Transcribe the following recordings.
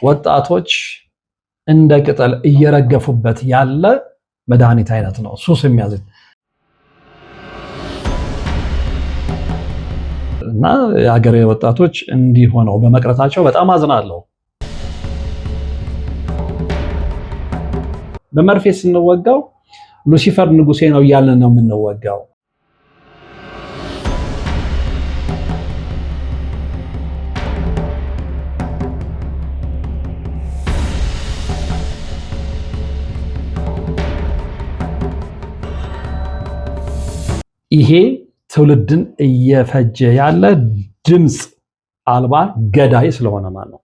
ወጣቶች እንደ ቅጠል እየረገፉበት ያለ መድኃኒት አይነት ነው ሱስ የሚያዝን እና የሀገሬ ወጣቶች እንዲህ ሆነው በመቅረታቸው በጣም አዝናለሁ። በመርፌ ስንወጋው ሉሲፈር ንጉሴ ነው እያልን ነው የምንወጋው። ይሄ ትውልድን እየፈጀ ያለ ድምጽ አልባ ገዳይ ስለሆነ ማለት ነው።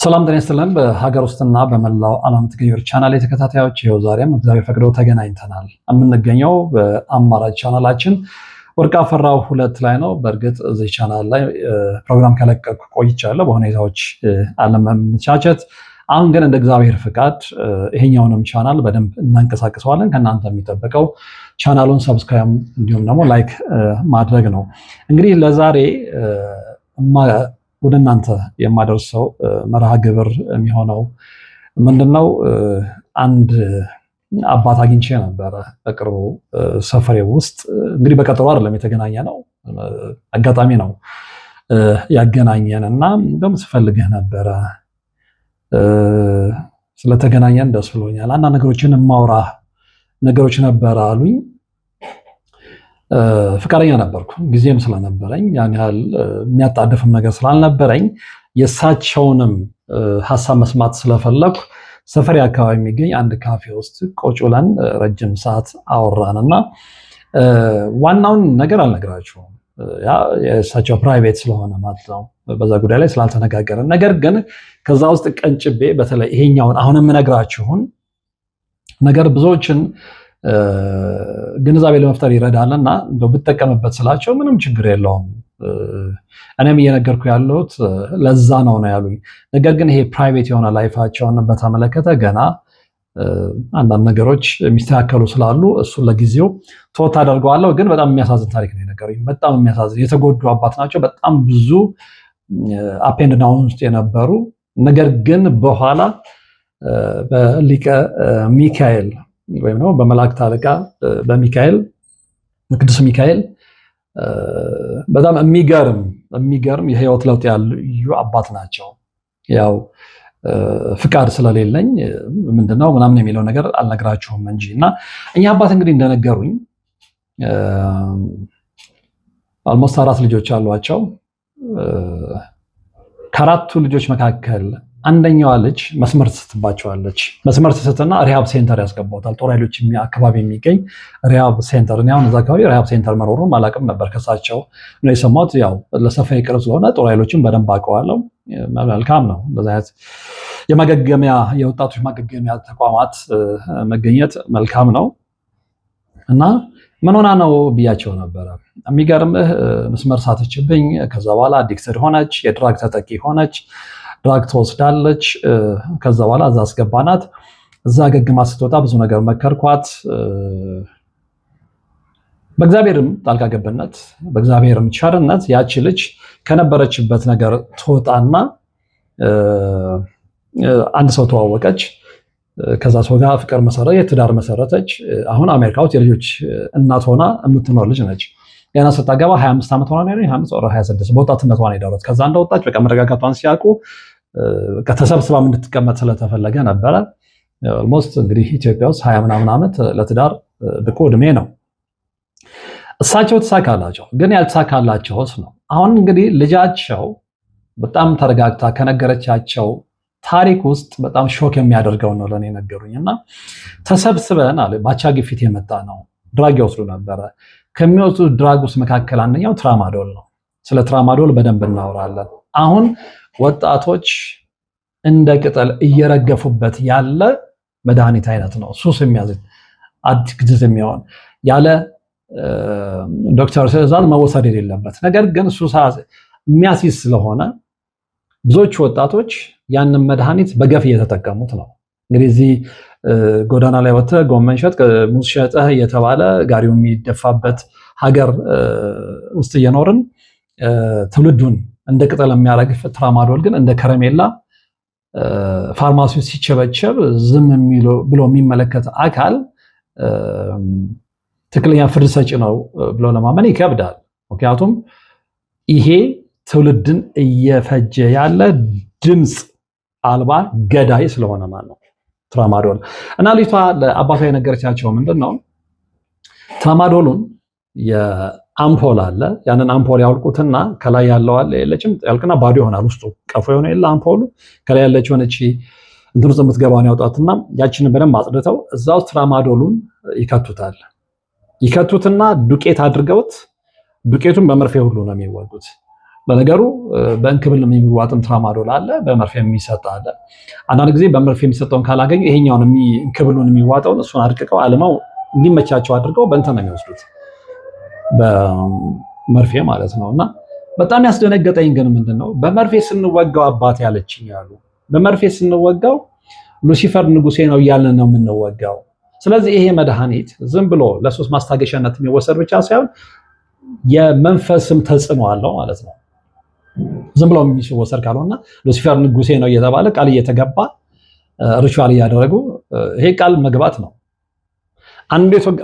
ሰላም ጤና ይስጥልን። በሀገር ውስጥና በመላው ዓለም ትገኙ ቻናል የተከታታዮች ይኸው ዛሬም እግዚአብሔር ፈቅዶ ተገናኝተናል። የምንገኘው በአማራጭ ቻናላችን ወርቅ አፈራው 2 ላይ ነው። በእርግጥ እዚህ ቻናል ላይ ፕሮግራም ከለቀኩ ቆይቻለሁ በሁኔታዎች አለመመቻቸት። አሁን ግን እንደ እግዚአብሔር ፍቃድ ይሄኛውንም ቻናል በደንብ እናንቀሳቅሰዋለን። ከእናንተ የሚጠበቀው ቻናሉን ሰብስክራይብ እንዲሁም ደግሞ ላይክ ማድረግ ነው። እንግዲህ ለዛሬ ወደ እናንተ የማደርሰው መርሃ ግብር የሚሆነው ምንድነው? አንድ አባት አግኝቼ ነበረ በቅርቡ ሰፈሬ ውስጥ። እንግዲህ በቀጠሮ አይደለም የተገናኘ ነው፣ አጋጣሚ ነው ያገናኘን እና እንደውም ስፈልግህ ነበረ ስለተገናኘን ደስ ብሎኛል። አንዳንድ ነገሮችን ማውራ ነገሮች ነበር አሉኝ። ፍቃደኛ ነበርኩ፣ ጊዜም ስለነበረኝ ያን ያህል የሚያጣድፍም ነገር ስላልነበረኝ የእሳቸውንም ሀሳብ መስማት ስለፈለኩ ሰፈሬ አካባቢ የሚገኝ አንድ ካፌ ውስጥ ቁጭ ብለን ረጅም ሰዓት አወራንና ዋናውን ነገር አልነግራችሁም፣ ያ የእሳቸው ፕራይቬት ስለሆነ ማለት ነው። በዛ ጉዳይ ላይ ስላልተነጋገርን፣ ነገር ግን ከዛ ውስጥ ቀንጭቤ በተለይ ይሄኛውን አሁን የምነግራችሁን ነገር ብዙዎችን ግንዛቤ ለመፍጠር ይረዳልና እንደው ብትጠቀምበት ስላቸው ምንም ችግር የለውም፣ እኔም እየነገርኩ ያለሁት ለዛ ነው ያሉኝ። ነገር ግን ይሄ ፕራይቬት የሆነ ላይፋቸውን በተመለከተ ገና አንዳንድ ነገሮች የሚስተካከሉ ስላሉ እሱን ለጊዜው ተወት አደርገዋለሁ። ግን በጣም የሚያሳዝን ታሪክ ነው የነገሩኝ። በጣም የሚያሳዝን የተጎዱ አባት ናቸው። በጣም ብዙ አፕ ኤንድ ዳውን ውስጥ የነበሩ ነገር ግን በኋላ በሊቀ ሚካኤል ወይም ደግሞ በመላእክት አለቃ በሚካኤል ቅዱስ ሚካኤል በጣም የሚገርም የህይወት ለውጥ ያሉ አባት ናቸው። ያው ፍቃድ ስለሌለኝ ምንድነው ምናምን የሚለው ነገር አልነግራችሁም እንጂ እና እኛ አባት እንግዲህ እንደነገሩኝ አልሞስት 4 ልጆች አሏቸው። ከአራቱ ልጆች መካከል አንደኛዋ ልጅ መስመር ትስትባቸዋለች። መስመር ትስትና ሪሃብ ሴንተር ያስገባታል። ጦር ኃይሎች አካባቢ የሚገኝ ሪሃብ ሴንተር። እኔ አሁን እዛ አካባቢ ሪሃብ ሴንተር መኖሩን አላውቅም ነበር። ከሳቸው ነው የሰማሁት። ያው ለሰፈሬ ቅርብ ስለሆነ ጦር ኃይሎችን በደንብ አውቀዋለሁ። መልካም ነው እንደዚህ አይነት የማገገሚያ የወጣቶች ማገገሚያ ተቋማት መገኘት መልካም ነው። እና ምን ሆና ነው ብያቸው ነበረ። የሚገርምህ መስመር ሳተችብኝ። ከዛ በኋላ አዲክትድ ሆነች፣ የድራግ ተጠቂ ሆነች፣ ድራግ ትወስዳለች። ከዛ በኋላ እዛ አስገባናት። እዛ ገግማ ስትወጣ ብዙ ነገር መከርኳት። በእግዚአብሔርም ጣልቃ ገብነት በእግዚአብሔርም ቸርነት ያቺ ልጅ ከነበረችበት ነገር ትወጣና አንድ ሰው ተዋወቀች። ከዛ ሰው ጋር ፍቅር መሰረተች፣ የትዳር መሰረተች። አሁን አሜሪካ ውስጥ የልጆች እናት ሆና የምትኖር ልጅ ነች። ገና ስታገባ 25 ዓመት ሆና ነው 25 ወር 26 በወጣትነቷ ነው የዳሩት። ከዛ እንደወጣች በቃ መረጋጋቷን ሲያውቁ ከተሰብስባም እንድትቀመጥ ስለተፈለገ ነበረ። ኦልሞስት እንግዲህ ኢትዮጵያ ውስጥ 20 ምናምን ዓመት ለትዳር ብቁ እድሜ ነው። እሳቸው ተሳካላቸው፣ ግን ያልተሳካላቸውስ ነው። አሁን እንግዲህ ልጃቸው በጣም ተረጋግታ ከነገረቻቸው ታሪክ ውስጥ በጣም ሾክ የሚያደርገው ነው ለኔ ነገሩኝና ተሰብስበን አለ ባቻ ግፊት የመጣ ነው። ድራግ ይወስዱ ነበረ። ከሚወስዱ ድራግ ውስጥ መካከል አንደኛው ትራማዶል ነው። ስለ ትራማዶል በደንብ እናወራለን። አሁን ወጣቶች እንደ ቅጠል እየረገፉበት ያለ መድኃኒት አይነት ነው ሱስ የሚያዝን አዲክት የሚሆን ያለ ዶክተር ትዕዛዝ መወሰድ የሌለበት ነገር ግን ሱስ የሚያስይዝ ስለሆነ ብዙዎቹ ወጣቶች ያንን መድኃኒት በገፍ እየተጠቀሙት ነው። እንግዲህ እዚህ ጎዳና ላይ ወጥተህ ጎመን ሸጥ ሙዝ ሸጠህ እየተባለ ጋሪው የሚደፋበት ሀገር ውስጥ እየኖርን ትውልዱን እንደ ቅጠል የሚያረግፍ ትራማዶል ግን እንደ ከረሜላ ፋርማሲው ሲቸበቸብ ዝም ብሎ የሚመለከት አካል ትክክለኛ ፍርድ ሰጪ ነው ብሎ ለማመን ይከብዳል። ምክንያቱም ይሄ ትውልድን እየፈጀ ያለ ድምፅ አልባ ገዳይ ስለሆነ ማለት ነው ትራማዶል። እና ልጅቷ ለአባቷ የነገረቻቸው ምንድነው ትራማዶሉን የአምፖል አለ፣ ያንን አምፖል ያውልቁትና ከላይ ያለው አለ የለችም ያልቅና ባዶ ይሆናል። ውስጡ ቀፎ የሆነ የለ አምፖሉ ከላይ ያለች ሆነች እንትን ውስጥ የምትገባውን ያውጣትና ያችንን በደንብ አጽድተው እዛው ትራማዶሉን ይከቱትና ዱቄት አድርገውት ዱቄቱን በመርፌ ሁሉ ነው የሚወጉት። በነገሩ በእንክብል የሚዋጥም ትራማዶል አለ፣ በመርፌ የሚሰጥ አለ። አንዳንድ ጊዜ በመርፌ የሚሰጠውን ካላገኙ ይሄኛውን እንክብሉን የሚዋጠውን እሱን አድቅቀው አልመው እንዲመቻቸው አድርገው በእንትን ነው የሚወስዱት፣ በመርፌ ማለት ነው። እና በጣም ያስደነገጠኝ ግን ምንድነው በመርፌ ስንወጋው አባት ያለችኝ ያሉ በመርፌ ስንወጋው ሉሲፈር ንጉሴ ነው እያልን ነው የምንወጋው። ስለዚህ ይሄ መድኃኒት ዝም ብሎ ለሶስት ማስታገሻነት የሚወሰድ ብቻ ሳይሆን የመንፈስም ተጽዕኖ አለው ማለት ነው። ዝም ብሎ የሚወሰድ ካልሆነ ሉሲፈር ንጉሴ ነው እየተባለ ቃል እየተገባ ሪቹዋል እያደረጉ ይሄ ቃል መግባት ነው።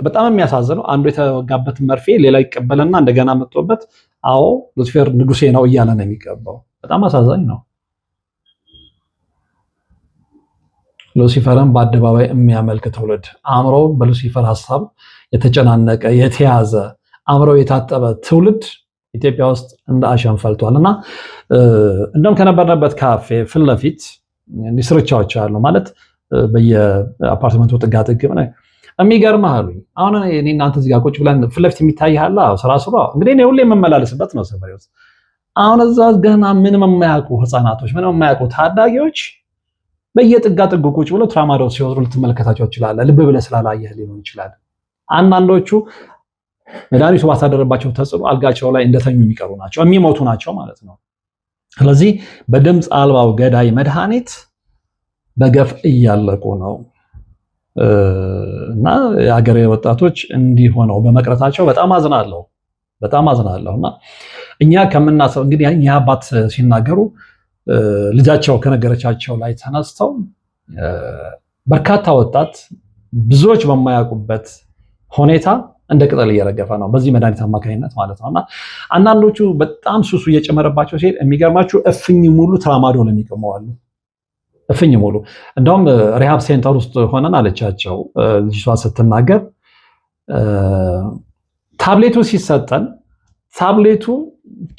በጣም የሚያሳዝነው አንዱ የተወጋበት መርፌ ሌላ ይቀበልና እንደገና መጥቶበት አዎ ሉሲፈር ንጉሴ ነው እያለ ነው የሚቀባው። በጣም አሳዛኝ ነው። ሉሲፈርን በአደባባይ የሚያመልክ ትውልድ፣ አእምሮ በሉሲፈር ሀሳብ የተጨናነቀ የተያዘ አእምሮ የታጠበ ትውልድ ኢትዮጵያ ውስጥ እንደ አሸን ፈልቷል። እና እንደውም ከነበርንበት ካፌ ፊት ለፊት ስርቻዎች አሉ ማለት በየአፓርትመንቱ ጥጋጥግ የሚገርምህ አሉኝ። አሁን እኔ እናንተ እዚህ ጋር ቁጭ ብለን ፊት ለፊት የሚታይሃል ስራ እንግዲህ እኔ ሁሌ የምመላለስበት ነው ሰፈሬ ውስጥ። አሁን እዛ ገና ምንም የማያውቁ ህፃናቶች ምንም የማያውቁ ታዳጊዎች በየጥጋጥጉ ቁጭ ብለው ትራማዶል ሲወስዱ ልትመለከታቸው ይችላል። ልብ ብለህ ስላላየህ ሊሆን ይችላል። አንዳንዶቹ መድኃኒቱ ባሳደረባቸው ተጽዕኖ አልጋቸው ላይ እንደተኙ የሚቀሩ ናቸው፣ የሚሞቱ ናቸው ማለት ነው። ስለዚህ በድምፅ አልባው ገዳይ መድኃኒት በገፍ እያለቁ ነው እና የሀገሬ ወጣቶች እንዲህ ሆነው በመቅረታቸው በጣም አዝናለሁ እና እኛ ከምናሰብ እንግዲህ እኛ አባት ሲናገሩ ልጃቸው ከነገረቻቸው ላይ ተነስተው በርካታ ወጣት ብዙዎች በማያውቁበት ሁኔታ እንደ ቅጠል እየረገፈ ነው በዚህ መድኃኒት አማካኝነት ማለት ነው። እና አንዳንዶቹ በጣም ሱሱ እየጨመረባቸው ሲሄድ የሚገርማችሁ እፍኝ ሙሉ ትራማዶል የሚቀመዋሉ። እፍኝ ሙሉ እንደውም ሪሃብ ሴንተር ውስጥ ሆነን አለቻቸው ልጅቷ ስትናገር ታብሌቱ ሲሰጠን ታብሌቱ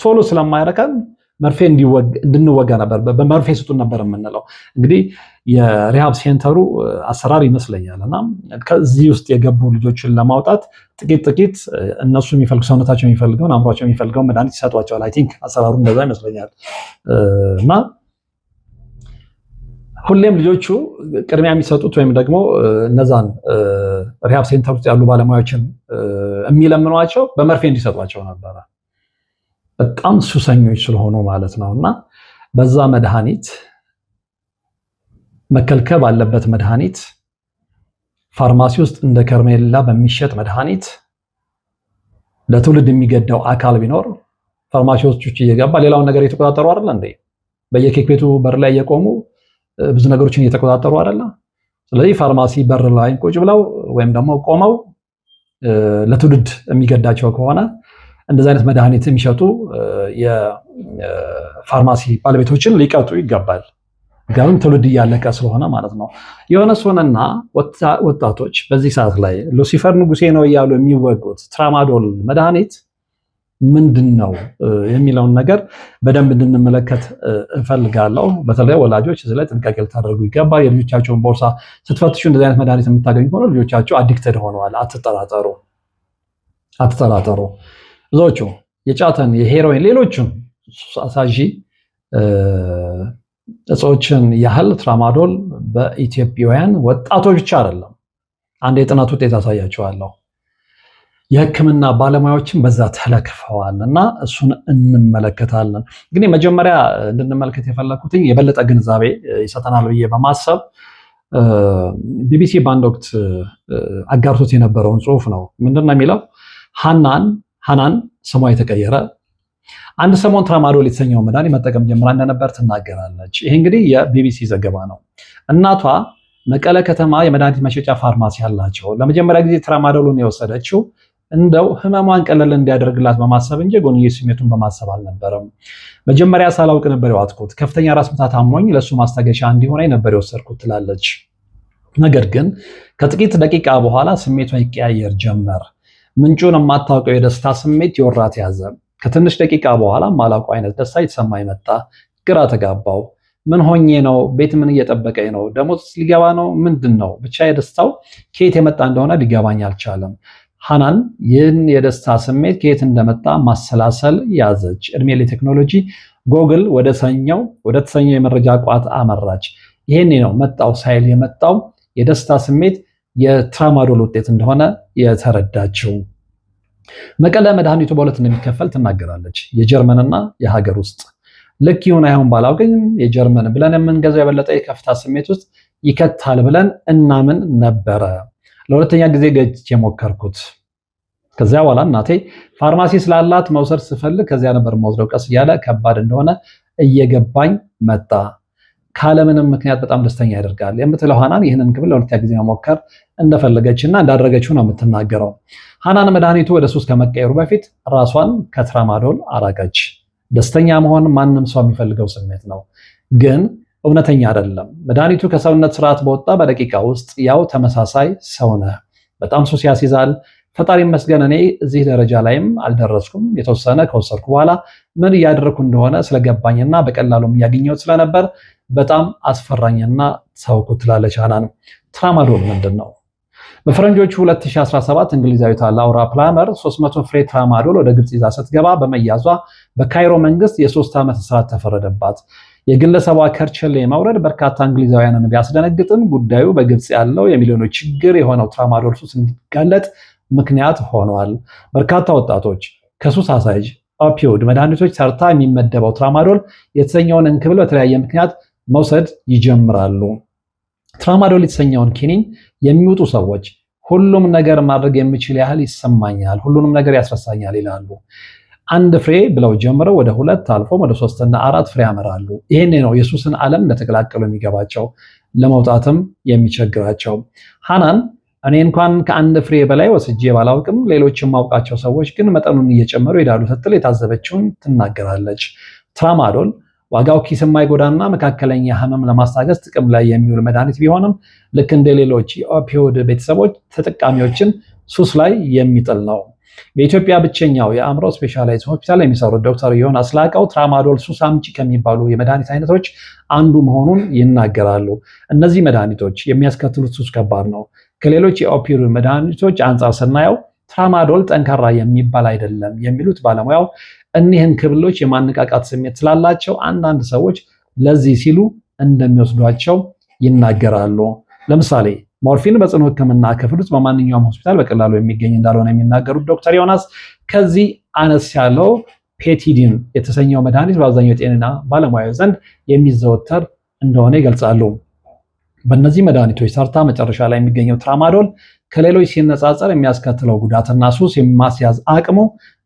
ቶሎ ስለማይረካን መርፌ እንድንወጋ ነበር፣ በመርፌ ስጡን ነበር የምንለው። እንግዲህ የሪሃብ ሴንተሩ አሰራር ይመስለኛል እና ከዚህ ውስጥ የገቡ ልጆችን ለማውጣት ጥቂት እነሱ ሰውነታቸው የሚፈልገውን አእምሯቸው የሚፈልገውን መድኃኒት ይሰጧቸዋል። አይ ቲንክ አሰራሩ እንደዛ ይመስለኛል። እና ሁሌም ልጆቹ ቅድሚያ የሚሰጡት ወይም ደግሞ እነዛን ሪሃብ ሴንተር ውስጥ ያሉ ባለሙያዎችን የሚለምኗቸው በመርፌ እንዲሰጧቸው ነበረ። በጣም ሱሰኞች ስለሆኑ ማለት ነው። እና በዛ መድኃኒት መከልከል ባለበት መድኃኒት ፋርማሲ ውስጥ እንደ ከረሜላ በሚሸጥ መድኃኒት ለትውልድ የሚገዳው አካል ቢኖር ፋርማሲዎች ውስጥ እየገባ ሌላውን ነገር እየተቆጣጠሩ አይደለ እንዴ? በየኬክ ቤቱ በር ላይ እየቆሙ ብዙ ነገሮችን እየተቆጣጠሩ አይደለ? ስለዚህ ፋርማሲ በር ላይ ቁጭ ብለው ወይም ደግሞ ቆመው ለትውልድ የሚገዳቸው ከሆነ እንደዚህ አይነት መድኃኒት የሚሸጡ የፋርማሲ ባለቤቶችን ሊቀጡ ይገባል። ምክንያቱም ትውልድ እያለቀ ስለሆነ ማለት ነው። የሆነ ሆነና ወጣቶች በዚህ ሰዓት ላይ ሉሲፈር ንጉሴ ነው እያሉ የሚወጉት ትራማዶል መድኃኒት ምንድን ነው የሚለውን ነገር በደንብ እንድንመለከት እፈልጋለሁ። በተለይ ወላጆች እዚህ ላይ ጥንቃቄ ልታደርጉ ይገባል። የልጆቻቸውን ቦርሳ ስትፈትሹ እንደዚህ አይነት መድኃኒት የምታገኙ ከሆነ ልጆቻቸው አዲክትድ ሆነዋል። አትጠራጠሩ። ብዙዎቹ የጫተን የሄሮይን ሌሎችም አሳዢ እጾችን ያህል ትራማዶል በኢትዮጵያውያን ወጣቶች ብቻ አይደለም። አንድ የጥናት ውጤት አሳያቸዋለሁ። የሕክምና ባለሙያዎችን በዛ ተለክፈዋል እና እሱን እንመለከታለን። እንግዲህ መጀመሪያ እንድንመለከት የፈለኩት የበለጠ ግንዛቤ ይሰጠናል ብዬ በማሰብ ቢቢሲ በአንድ ወቅት አጋርቶት የነበረውን ጽሁፍ ነው። ምንድነው የሚለው? ሃናን ስሟ የተቀየረ አንድ ሰሞን ትራማዶል የተሰኘው መድኃኒት መጠቀም ጀምራ እንደነበር ትናገራለች። ይሄ እንግዲህ የቢቢሲ ዘገባ ነው። እናቷ መቀለ ከተማ የመድኃኒት መሸጫ ፋርማሲ አላቸው። ለመጀመሪያ ጊዜ ትራማዶሉን የወሰደችው እንደው ህመሟን ቀለል እንዲያደርግላት በማሰብ እንጂ ጎንዮሽ ስሜቱን በማሰብ አልነበረም። መጀመሪያ ሳላውቅ ነበር የዋጥኩት። ከፍተኛ ራስ ምታት አሞኝ ለሱ ማስታገሻ እንዲሆነኝ ነበር የወሰድኩት ትላለች። ነገር ግን ከጥቂት ደቂቃ በኋላ ስሜቷ ይቀያየር ጀመር። ምንጩን የማታውቀው የደስታ ስሜት ይወራት ያዘ። ከትንሽ ደቂቃ በኋላ ማላውቀው አይነት ደስታ የተሰማኝ መጣ። ግራ ተጋባው። ምን ሆኜ ነው? ቤት ምን እየጠበቀኝ ነው? ደሞዝ ሊገባ ነው? ምንድን ነው? ብቻ የደስታው ከየት የመጣ እንደሆነ ሊገባኝ አልቻለም። ሃናን ይህን የደስታ ስሜት ከየት እንደመጣ ማሰላሰል ያዘች። እድሜ ለቴክኖሎጂ ጎግል ወደ ተሰኘው የመረጃ ቋት አመራች። ይሄኔ ነው መጣው ሳይል የመጣው የደስታ ስሜት የትራማዶል ውጤት እንደሆነ የተረዳችው። መቀለ መድኃኒቱ በሁለት እንደሚከፈል ትናገራለች። የጀርመንና የሀገር ውስጥ። ልክ ይሁን አይሁን ባላውቅም የጀርመን ብለን የምንገዛው የበለጠ የከፍታ ስሜት ውስጥ ይከታል ብለን እናምን ነበረ። ለሁለተኛ ጊዜ ገዝቼ የሞከርኩት። ከዚያ በኋላ እናቴ ፋርማሲ ስላላት መውሰድ ስፈልግ ከዚያ ነበር መውሰደው። ቀስ እያለ ከባድ እንደሆነ እየገባኝ መጣ። ካለምንም ምክንያት በጣም ደስተኛ ያደርጋል የምትለው ሃናን ይህንን ክፍል ለሁለተኛ ጊዜ መሞከር እንደፈለገችና እንዳደረገችው ነው የምትናገረው። ሃናን መድኃኒቱ ወደ ሱስ ከመቀየሩ በፊት ራሷን ከትራማዶል አራቀች። ደስተኛ መሆን ማንም ሰው የሚፈልገው ስሜት ነው፣ ግን እውነተኛ አይደለም። መድኃኒቱ ከሰውነት ስርዓት በወጣ በደቂቃ ውስጥ ያው ተመሳሳይ ሰው ነህ። በጣም ሱስ ያስይዛል። ፈጣሪ ይመስገን እኔ እዚህ ደረጃ ላይም አልደረስኩም። የተወሰነ ከወሰድኩ በኋላ ምን እያደረኩ እንደሆነ ስለገባኝና በቀላሉም እያገኘሁት ስለነበር በጣም አስፈራኝና ተውኩት ትላለች ሃናን። ትራማዶል ምንድን ነው? በፈረንጆቹ 2017 እንግሊዛዊቷ ላውራ ፕላመር 300 ፍሬ ትራማዶል ወደ ግብፅ ይዛ ስትገባ በመያዟ በካይሮ መንግስት የ3 ዓመት እስራት ተፈረደባት። የግለሰቧ ከርቸሌ መውረድ በርካታ እንግሊዛውያንን ቢያስደነግጥም ጉዳዩ በግብፅ ያለው የሚሊዮኖች ችግር የሆነው ትራማዶል ሱስ እንዲጋለጥ ምክንያት ሆኗል። በርካታ ወጣቶች ከሱስ አሳጅ ኦፒዮድ መድኃኒቶች ተርታ የሚመደበው ትራማዶል የተሰኘውን እንክብል በተለያየ ምክንያት መውሰድ ይጀምራሉ። ትራማዶል የተሰኘውን ኪኒን የሚውጡ ሰዎች ሁሉም ነገር ማድረግ የሚችል ያህል ይሰማኛል፣ ሁሉንም ነገር ያስረሳኛል ይላሉ። አንድ ፍሬ ብለው ጀምረው ወደ 2 አልፎም ወደ 3 እና 4 ፍሬ ያመራሉ። ይሄኔ ነው የሱስን ዓለም እንደተቀላቀሉ የሚገባቸው፣ ለመውጣትም የሚቸግራቸው። ሃናን እኔ እንኳን ከአንድ ፍሬ በላይ ወስጄ ባላውቅም ሌሎች የማውቃቸው ሰዎች ግን መጠኑን እየጨመሩ ይሄዳሉ ስትል የታዘበችውን ትናገራለች። ትራማዶል ዋጋው ኪስ የማይጎዳና መካከለኛ ህመም ለማስታገስ ጥቅም ላይ የሚውል መድኃኒት ቢሆንም ልክ እንደ ሌሎች የኦፒዮድ ቤተሰቦች ተጠቃሚዎችን ሱስ ላይ የሚጥል ነው። በኢትዮጵያ ብቸኛው የአእምሮ ስፔሻላይዝ ሆስፒታል የሚሰሩት ዶክተር ዮናስ ላቀው ትራማዶል ሱስ አምጪ ከሚባሉ የመድኃኒት አይነቶች አንዱ መሆኑን ይናገራሉ። እነዚህ መድኃኒቶች የሚያስከትሉት ሱስ ከባድ ነው። ከሌሎች የኦፒዮድ መድኃኒቶች አንጻር ስናየው ትራማዶል ጠንካራ የሚባል አይደለም የሚሉት ባለሙያው እኒህን ክብሎች የማነቃቃት ስሜት ስላላቸው አንዳንድ ሰዎች ለዚህ ሲሉ እንደሚወስዷቸው ይናገራሉ። ለምሳሌ ሞርፊን በጽኑ ሕክምና ክፍል ውስጥ በማንኛውም ሆስፒታል በቀላሉ የሚገኝ እንዳልሆነ የሚናገሩት ዶክተር ዮናስ ከዚህ አነስ ያለው ፔቲዲን የተሰኘው መድኃኒት በአብዛኛው የጤና ባለሙያዎች ዘንድ የሚዘወተር እንደሆነ ይገልጻሉ። በእነዚህ መድኃኒቶች ሰርታ መጨረሻ ላይ የሚገኘው ትራማዶል ከሌሎች ሲነጻጸር የሚያስከትለው ጉዳትና ሱስ የማስያዝ አቅሙ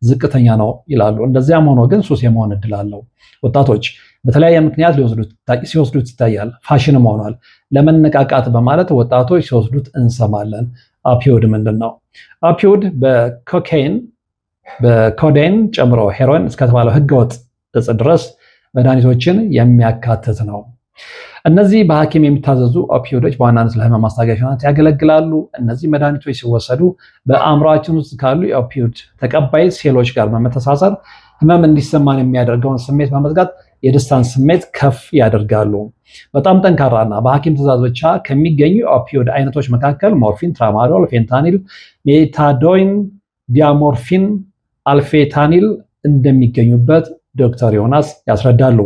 ዝቅተኛ ነው ይላሉ። እንደዚያም ሆኖ ግን ሱስ የመሆን እድል አለው። ወጣቶች በተለያየ ምክንያት ሲወስዱት ይታያል። ፋሽንም ሆኗል። ለመነቃቃት በማለት ወጣቶች ሲወስዱት እንሰማለን። ኦፒዮድ ምንድን ነው? ኦፒዮድ በኮዴን ጨምሮ ሄሮይን እስከተባለው ህገወጥ እጽ ድረስ መድኃኒቶችን የሚያካትት ነው። እነዚህ በሐኪም የሚታዘዙ ኦፒዮዶች በዋናነት ለህመም ማስታገሻነት ያገለግላሉ። እነዚህ መድኃኒቶች ሲወሰዱ በአእምሯችን ውስጥ ካሉ የኦፒዮድ ተቀባይ ሴሎች ጋር በመተሳሰር ህመም እንዲሰማን የሚያደርገውን ስሜት በመዝጋት የደስታን ስሜት ከፍ ያደርጋሉ። በጣም ጠንካራና በሐኪም ትዕዛዝ ብቻ ከሚገኙ የኦፒዮድ አይነቶች መካከል ሞርፊን፣ ትራማዶል፣ ፌንታኒል፣ ሜታዶይን፣ ዲያሞርፊን፣ አልፌታኒል እንደሚገኙበት ዶክተር ዮናስ ያስረዳሉ።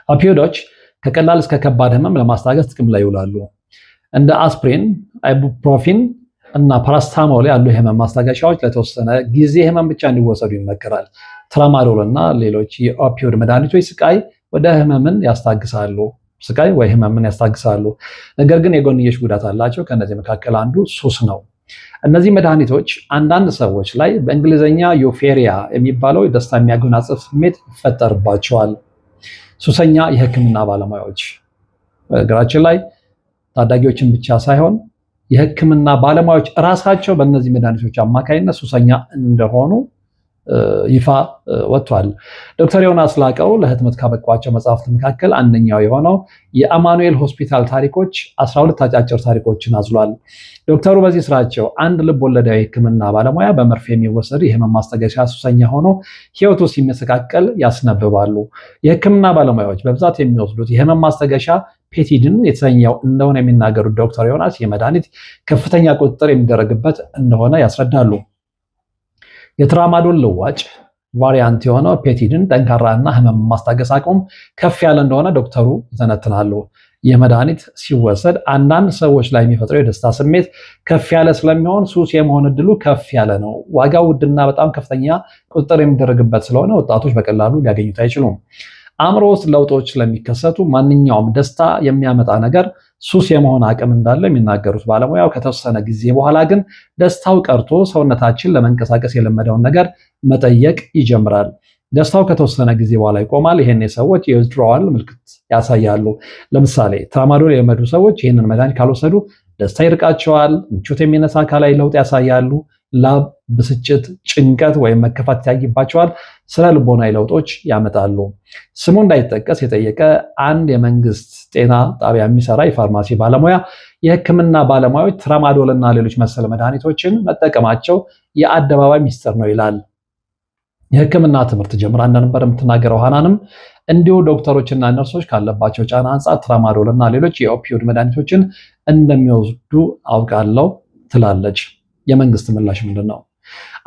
ኦፒዮዶች ከቀላል እስከ ከባድ ህመም ለማስታገስ ጥቅም ላይ ይውላሉ። እንደ አስፕሪን፣ አይቡፕሮፊን እና ፓራስታሞል ያሉ የህመም ማስታገሻዎች ለተወሰነ ጊዜ ህመም ብቻ እንዲወሰዱ ይመከራል። ትራማዶል እና ሌሎች የኦፒዮድ መድኃኒቶች ስቃይ ህመምን ያስታግሳሉ። ነገር ግን የጎንዮሽ ጉዳት አላቸው። ከነዚህ መካከል አንዱ ሱስ ነው። እነዚህ መድኃኒቶች አንዳንድ ሰዎች ላይ በእንግሊዝኛ ዩፎሪያ የሚባለው ደስታ የሚያጎናጽፍ ስሜት ይፈጠርባቸዋል። ሱሰኛ የህክምና ባለሙያዎች በነገራችን ላይ ታዳጊዎችን ብቻ ሳይሆን የህክምና ባለሙያዎች እራሳቸው በእነዚህ መድኃኒቶች አማካኝነት ሱሰኛ እንደሆኑ ይፋ ወጥቷል። ዶክተር ዮናስ ላቀው ለህትመት ካበቋቸው መጽሐፍት መካከል አንደኛው የሆነው የአማኑኤል ሆስፒታል ታሪኮች 12 አጫጭር ታሪኮችን አዝሏል። ዶክተሩ በዚህ ስራቸው አንድ ልብ ወለዳዊ ህክምና ባለሙያ በመርፌ የሚወሰድ የህመም ማስታገሻ ሱሰኛ ሆኖ ህይወቱ ሲመሰቃቀል ያስነብባሉ። የህክምና ባለሙያዎች በብዛት የሚወስዱት የህመም ማስታገሻ ፔቲድን የተሰኘው እንደሆነ የሚናገሩት ዶክተር ዮናስ የመድኃኒት ከፍተኛ ቁጥጥር የሚደረግበት እንደሆነ ያስረዳሉ። የትራማዶል ልዋጭ ቫሪያንት የሆነው ፔቲድን ጠንካራና ህመም ማስታገስ አቅም ከፍ ያለ እንደሆነ ዶክተሩ ይተነትናሉ። ይህ መድኃኒት ሲወሰድ አንዳንድ ሰዎች ላይ የሚፈጥረው የደስታ ስሜት ከፍ ያለ ስለሚሆን ሱስ የመሆን እድሉ ከፍ ያለ ነው። ዋጋው ውድና በጣም ከፍተኛ ቁጥጥር የሚደረግበት ስለሆነ ወጣቶች በቀላሉ ሊያገኙት አይችሉም። አእምሮ ውስጥ ለውጦች ስለሚከሰቱ ማንኛውም ደስታ የሚያመጣ ነገር ሱስ የመሆን አቅም እንዳለ የሚናገሩት ባለሙያው ከተወሰነ ጊዜ በኋላ ግን ደስታው ቀርቶ ሰውነታችን ለመንቀሳቀስ የለመደውን ነገር መጠየቅ ይጀምራል። ደስታው ከተወሰነ ጊዜ በኋላ ይቆማል። ይሄን ሰዎች የዊዝድሮዋል ምልክት ያሳያሉ። ለምሳሌ ትራማዶል የለመዱ ሰዎች ይህንን መድኃኒት ካልወሰዱ ደስታ ይርቃቸዋል። ምቾት የሚነሳ አካላዊ ለውጥ ያሳያሉ። ላብ፣ ብስጭት፣ ጭንቀት ወይም መከፋት ይታይባቸዋል። ስነ ልቦናዊ ለውጦች ያመጣሉ። ስሙ እንዳይጠቀስ የጠየቀ አንድ የመንግስት ጤና ጣቢያ የሚሰራ የፋርማሲ ባለሙያ የህክምና ባለሙያዎች ትራማዶል እና ሌሎች መሰል መድኃኒቶችን መጠቀማቸው የአደባባይ ሚስጥር ነው ይላል። የህክምና ትምህርት ጀምራ እንደነበር የምትናገረው ሃናንም እንዲሁ ዶክተሮችና ነርሶች ካለባቸው ጫና አንጻር ትራማዶል እና ሌሎች የኦፒዮድ መድኃኒቶችን እንደሚወስዱ አውቃለሁ ትላለች። የመንግስት ምላሽ ምንድን ነው?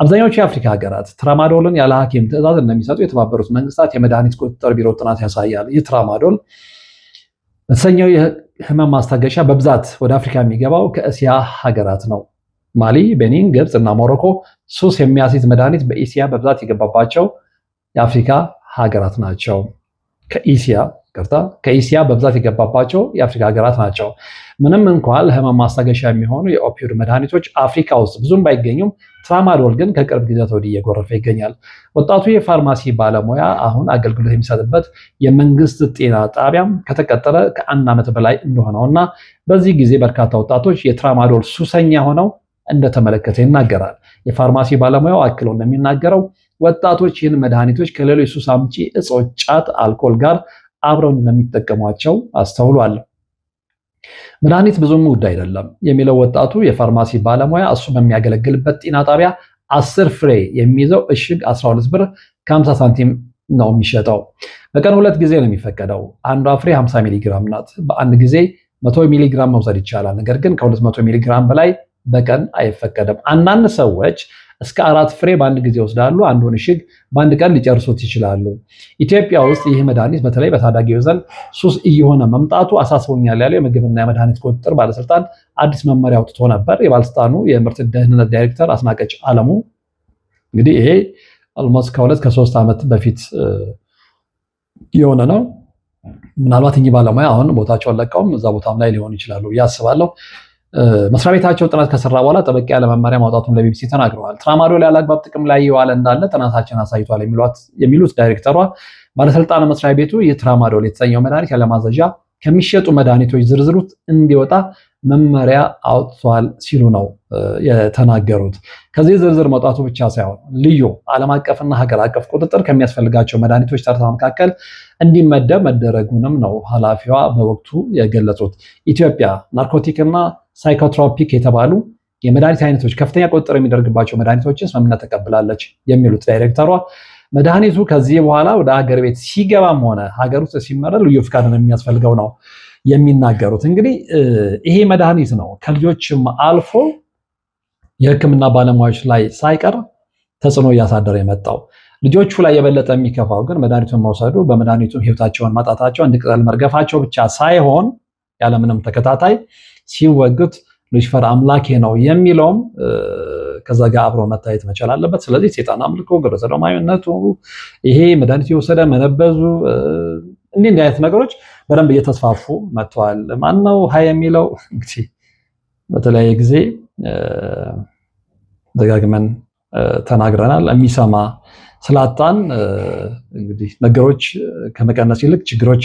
አብዛኛዎቹ የአፍሪካ ሀገራት ትራማዶልን ያለ ሐኪም ትዕዛዝ እንደሚሰጡ የተባበሩት መንግስታት የመድኃኒት ቁጥጥር ቢሮ ጥናት ያሳያል። ይህ ትራማዶል በተሰኘው የህመም ማስታገሻ በብዛት ወደ አፍሪካ የሚገባው ከእስያ ሀገራት ነው። ማሊ፣ ቤኒን፣ ግብፅ እና ሞሮኮ ሱስ የሚያስይዝ መድኃኒት በኢሲያ በብዛት የገባባቸው የአፍሪካ ሀገራት ናቸው። ከኢሲያ በብዛት የገባባቸው የአፍሪካ ሀገራት ናቸው። ምንም እንኳን ለህመም ማስታገሻ የሚሆኑ የኦፒዮድ መድኃኒቶች አፍሪካ ውስጥ ብዙም ባይገኙም ትራማዶል ግን ከቅርብ ጊዜያት ወዲህ እየጎረፈ ይገኛል። ወጣቱ የፋርማሲ ባለሙያ አሁን አገልግሎት የሚሰጥበት የመንግስት ጤና ጣቢያም ከተቀጠረ ከ1 ዓመት በላይ እንደሆነውና በዚህ ጊዜ በርካታ ወጣቶች የትራማዶል ሱሰኛ ሆነው እንደተመለከተ ይናገራል። የፋርማሲ ባለሙያው አክሎ እንደሚናገረው ወጣቶች ይህን መድኃኒቶች ከሌሎች ሱስ አምጪ እጾች፣ ጫት፣ አልኮል ጋር አብረው እንደሚጠቀሟቸው አስተውሏል። መድኃኒት ብዙም ውድ አይደለም የሚለው ወጣቱ የፋርማሲ ባለሙያ እሱ በሚያገለግልበት ጤና ጣቢያ 10 ፍሬ የሚይዘው እሽግ 12 ብር ከ50 ሳንቲም ነው የሚሸጠው። በቀን 2 ጊዜ ነው የሚፈቀደው። አንዷ ፍሬ 50 ሚሊግራም ናት። በአንድ ጊዜ 100 ሚሊግራም መውሰድ ይቻላል። ነገር ግን ከ200 ሚሊግራም በላይ በቀን አይፈቀድም። አንዳንድ ሰዎች እስከ 4 ፍሬ በአንድ ጊዜ ይወስዳሉ። አንዱን እሽግ በአንድ ቀን ሊጨርሱት ይችላሉ። ኢትዮጵያ ውስጥ ይህ መድኃኒት በተለይ በታዳጊው ዘንድ ሱስ እየሆነ መምጣቱ አሳስቦኛል ያለው የምግብና የመድኃኒት ቁጥጥር ባለስልጣን አዲስ መመሪያ አውጥቶ ነበር። የባለስልጣኑ የምርት ደህንነት ዳይሬክተር አስናቀች አለሙ እንግዲህ ይሄ ኦልሞስት ከ2-3 ዓመት በፊት የሆነ ነው። ምናልባት እኚህ ባለሙያ አሁን ቦታቸውን ለቀውም እዛ ቦታም ላይ ሊሆኑ ይችላሉ ያስባለሁ። መስሪያ ቤታቸው ጥናት ከሰራ በኋላ ጠበቅ ያለ መመሪያ ማውጣቱን ለቢቢሲ ተናግረዋል። ትራማዶል ያለ አግባብ ጥቅም ላይ የዋለ እንዳለ ጥናታችን አሳይቷል የሚሉት ዳይሬክተሯ ባለስልጣን መስሪያ ቤቱ የትራማዶል የተሰኘው መድኃኒት ያለማዘዣ ከሚሸጡ መድኃኒቶች ዝርዝር ውስጥ እንዲወጣ መመሪያ አውጥቷል ሲሉ ነው የተናገሩት። ከዚህ ዝርዝር መውጣቱ ብቻ ሳይሆን ልዩ ዓለም አቀፍና ሀገር አቀፍ ቁጥጥር ከሚያስፈልጋቸው መድኃኒቶች ተርታ መካከል እንዲመደብ መደረጉንም ነው ኃላፊዋ በወቅቱ የገለጹት። ኢትዮጵያ ናርኮቲክና ሳይኮትሮፒክ የተባሉ የመድኃኒት አይነቶች ከፍተኛ ቁጥጥር የሚደረግባቸው መድኃኒቶችን ስምምነት ተቀብላለች የሚሉት ዳይሬክተሯ መድኃኒቱ ከዚህ በኋላ ወደ ሀገር ቤት ሲገባም ሆነ ሀገር ውስጥ ሲመረጥ ልዩ ፍቃድ የሚያስፈልገው ነው የሚናገሩት። እንግዲህ ይሄ መድኃኒት ነው ከልጆችም አልፎ የሕክምና ባለሙያዎች ላይ ሳይቀር ተጽዕኖ እያሳደረ የመጣው። ልጆቹ ላይ የበለጠ የሚከፋው ግን መድኃኒቱን መውሰዱ በመድኃኒቱ ህይወታቸውን ማጣታቸው፣ እንደ ቅጠል መርገፋቸው ብቻ ሳይሆን ያለምንም ተከታታይ ሲወጉት ሉሲፈር አምላኬ ነው የሚለውም ከዛ ጋር አብሮ መታየት መቻል አለበት። ስለዚህ ሴጣን አምልኮ፣ ግብረ ሰዶማዊነቱ፣ ይሄ መድኃኒት የወሰደ መነበዙ፣ እንዲህ አይነት ነገሮች በደንብ እየተስፋፉ መጥተዋል። ማነው ሀይ የሚለው እንግዲህ በተለያየ ጊዜ ደጋግመን ተናግረናል። የሚሰማ ስላጣን እንግዲህ ነገሮች ከመቀነስ ይልቅ ችግሮች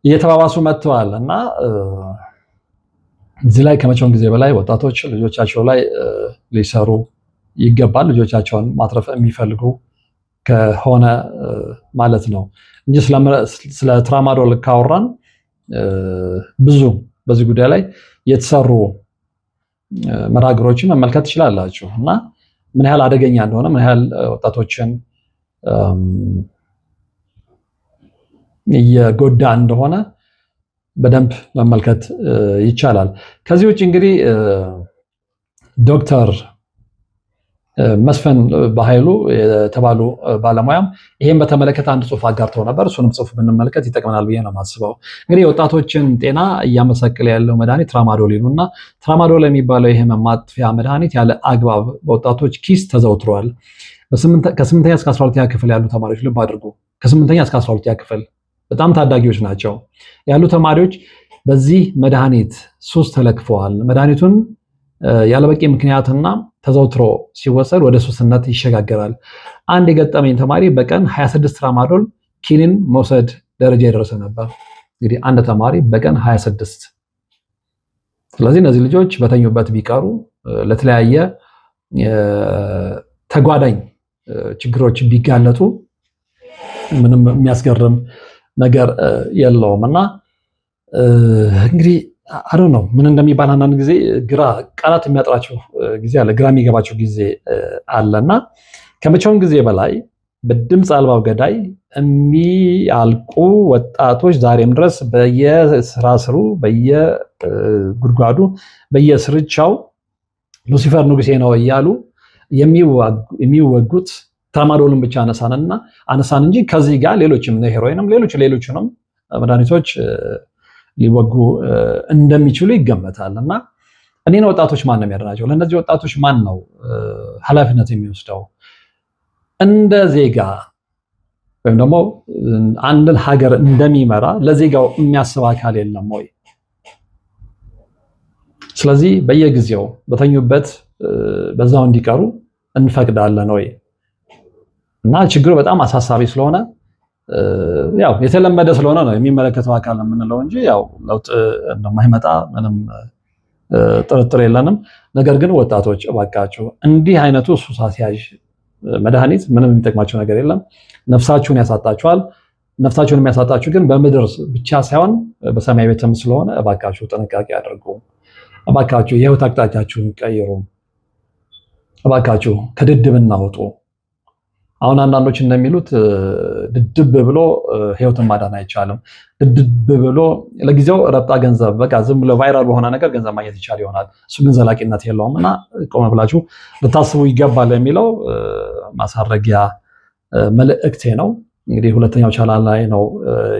እየተባባሱ መጥተዋል እና እዚህ ላይ ከመቼውም ጊዜ በላይ ወጣቶች ልጆቻቸው ላይ ሊሰሩ ይገባል። ልጆቻቸውን ማትረፍ የሚፈልጉ ከሆነ ማለት ነው እንጂ ስለ ትራማዶል ካወራን ብዙ በዚህ ጉዳይ ላይ የተሰሩ መራግሮችን መመልከት ትችላላችሁ እና ምን ያህል አደገኛ እንደሆነ ምን ያህል ወጣቶችን እየጎዳ እንደሆነ በደንብ መመልከት ይቻላል። ከዚህ ውጭ እንግዲህ ዶክተር መስፍን በኃይሉ የተባሉ ባለሙያም ይሄን በተመለከተ አንድ ጽሑፍ አጋርተው ነበር። እሱንም ጽሑፍ ብንመለከት ይጠቅመናል ብዬ ነው የማስበው። እንግዲህ የወጣቶችን ጤና እያመሰቀለ ያለው መድኃኒት ትራማዶል ይሉና ትራማዶል የሚባለው የህመም ማጥፊያ መድኃኒት ያለ አግባብ በወጣቶች ኪስ ተዘውትሯል። ከ8ኛ እስከ 12ኛ ክፍል ያሉ ተማሪዎች ልብ አድርጉ። ከ8ኛ እስከ 12ኛ ክፍል በጣም ታዳጊዎች ናቸው ያሉ ተማሪዎች በዚህ መድኃኒት ሱስ ተለክፈዋል። መድኃኒቱን ያለበቂ ምክንያትና ተዘውትሮ ሲወሰድ ወደ ሱስነት ይሸጋገራል። አንድ የገጠመኝ ተማሪ በቀን 26 ትራማዶል ኪኒን መውሰድ ደረጃ የደረሰ ነበር። እንግዲህ አንድ ተማሪ በቀን 26። ስለዚህ እነዚህ ልጆች በተኙበት ቢቀሩ ለተለያየ ተጓዳኝ ችግሮች ቢጋለጡ ምንም የሚያስገርም ነገር የለውም እና እንግዲህ አዶ ነው ምን እንደሚባል አንዳንድ ጊዜ ግራ ቃላት የሚያጥራቸው ጊዜ አለ፣ ግራ የሚገባቸው ጊዜ አለና ከመቼውም ጊዜ በላይ በድምፅ አልባው ገዳይ የሚያልቁ ወጣቶች ዛሬም ድረስ በየስራ ስሩ፣ በየጉድጓዱ፣ በየስርቻው ሉሲፈር ንጉሴ ነው እያሉ የሚወጉት ትራማዶልን ብቻ አነሳን እንጂ ከዚህ ጋር ሌሎችም ሄሮይንም ሌሎችንም መድኃኒቶች ሊወጉ እንደሚችሉ ይገመታል እና እኔን ወጣቶች ማን ነው የሚያድናቸው? ለእነዚህ ወጣቶች ማን ነው ኃላፊነት የሚወስደው? እንደ ዜጋ ወይም ደግሞ አንድን ሀገር እንደሚመራ ለዜጋው የሚያስብ አካል የለም ወይ? ስለዚህ በየጊዜው በተኙበት በዛው እንዲቀሩ እንፈቅዳለን ወይ? እና ችግሩ በጣም አሳሳቢ ስለሆነ ያው የተለመደ ስለሆነ ነው የሚመለከተው አካል የምንለው እንጂ ያው ለውጥ እንደማይመጣ ምንም ጥርጥር የለንም። ነገር ግን ወጣቶች እባካችሁ እንዲህ አይነቱ ሱስ አስያዥ መድኃኒት ምንም የሚጠቅማቸው ነገር የለም። ነፍሳችሁን ያሳጣችኋል። ነፍሳችሁን የሚያሳጣችሁ ግን በምድር ብቻ ሳይሆን በሰማይ ቤትም ስለሆነ እባካችሁ ጥንቃቄ አድርጉ። እባካችሁ የህይወት አቅጣጫችሁን ቀይሩ። እባካችሁ ከድድብና ውጡ። አሁን አንዳንዶች እንደሚሉት ድድብ ብሎ ህይወትን ማዳን አይቻልም። ድድብ ብሎ ለጊዜው ረብጣ ገንዘብ በቃ ዝም ብሎ ቫይራል በሆነ ነገር ገንዘብ ማግኘት ይቻል ይሆናል። እሱ ግን ዘላቂነት የለውም እና ቆም ብላችሁ ልታስቡ ይገባል የሚለው ማሳረጊያ መልእክቴ ነው። እንግዲህ ሁለተኛው ቻናል ላይ ነው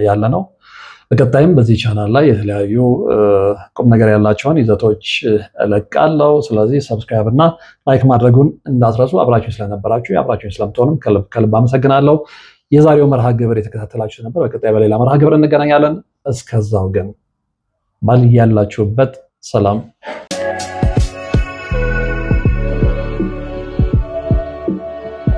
ያለ ነው። በቀጣይም በዚህ ቻናል ላይ የተለያዩ ቁም ነገር ያላቸውን ይዘቶች እለቃለሁ። ስለዚህ ሰብስክራይብ እና ላይክ ማድረጉን እንዳትረሱ። አብራችሁ ስለነበራችሁ አብራችሁ ስለምትሆኑም ከልብ አመሰግናለሁ። የዛሬው መርሃ ግብር የተከታተላችሁ ነበር። በቀጣይ በሌላ መርሃ ግብር እንገናኛለን። እስከዛው ግን ባል ያላችሁበት ሰላም